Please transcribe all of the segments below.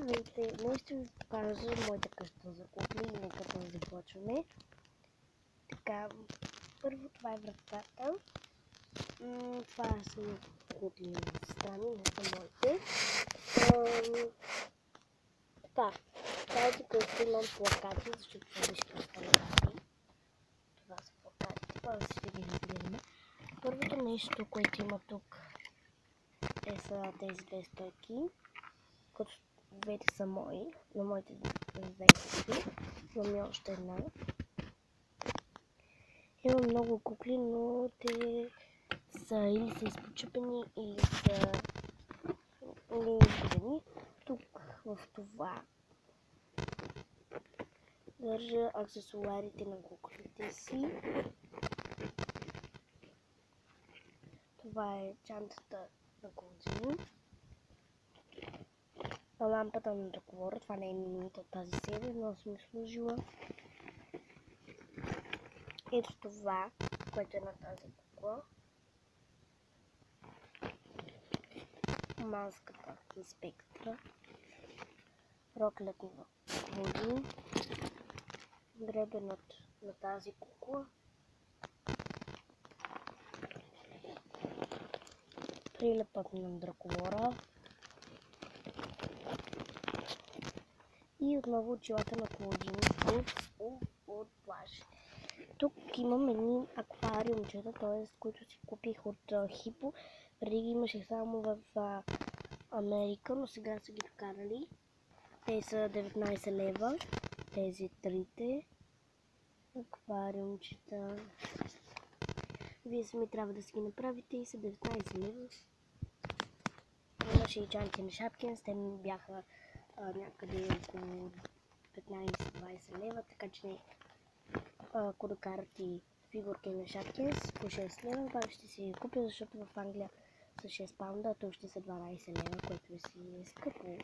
Здравейте! Днес ще ви покажа моята къща за кукли и нека да започваме. Така, първо това е вратата. Това са кукли страни, не са моите. Така, тази къща имам плакати, защото това беше плакати. Това са плакати, това ще ги разгледаме. Първото нещо, което има тук са тези две стойки, като двете са мои, на моите две кукли. Имам и още една. Имам много кукли, но те са или са изпочупени, или са неизгодени. Тук в това държа аксесуарите на куклите си. Това е чантата на Клодин. Лампата на Драколора, това не е минута от тази серия, но съм служила. Ето това, което е на тази кукла. Маската на Спектра. Роклят на Клодин. Гребенът на тази кукла. Прилепът на Драколора. И отново очилата на Клодин от плаж. Тук имам едни аквариумчета, т.е. които си купих от Хипо. Преди ги имаше само в Америка, но сега са ги вкарали. Те са 19 лева. Тези трите аквариумчета. Вие сами трябва да си ги направите и са 19 лева. Имаше и чанти на Шапкинс, те ми бяха някъде около 15-20 лева, така че ако докарате фигурки на Шапкинс по 6 лева, пак ще си ги купя, защото в Англия са 6 паунда, а тук ще са 12 лева, което си е скъпо.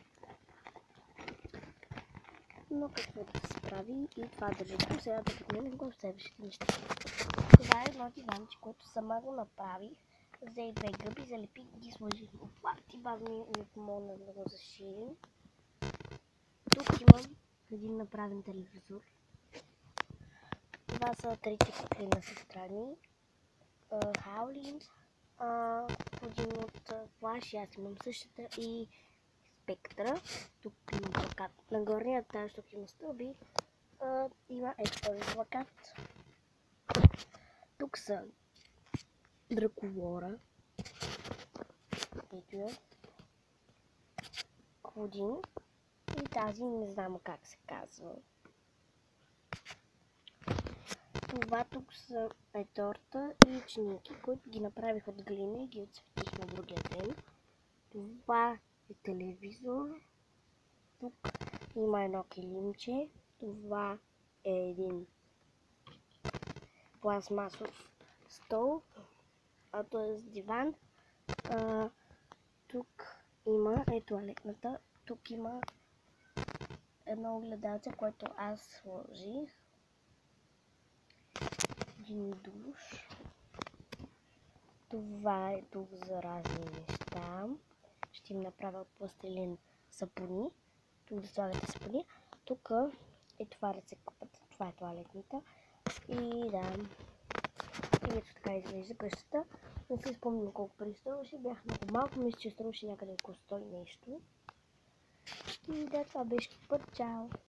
Но какво да се прави и това държите. Сега да подменим го в следващите неща. Това е едно диванче, което сама го направих. Взех две гъби, залепих ги, сложих в плати. Бавно ми помогна да го заширим. Тук имам един направен телевизор. Това са трите кукли на сестра ми. Хаулин, един от Флаш, аз имам същата и Спектра. Тук има плакат. На горния етаж тук има стълби. Има ето този плакат. Тук са Драколора. Ето я. Клодин. И тази не знам как се казва. Това тук са торта и ученики, които ги направих от глина и ги отцветих на другия ден. Това е телевизор. Тук има едно килимче. Това е един пластмасов стол, т.е. диван. Тук има туалетната. Тук има едно огледалце, което аз сложих. Един душ. Това е тук за разни неща. Ще им направя от пластилин сапуни. Тук да слагате сапуни. Тук е това ръцекопата. Това е туалетната. И да. И ето така изглежда къщата. Не се спомням колко пари струваше. Бях много малко. Мисля, че струваше някъде около 100 нещо. И да, това беше път. Чао!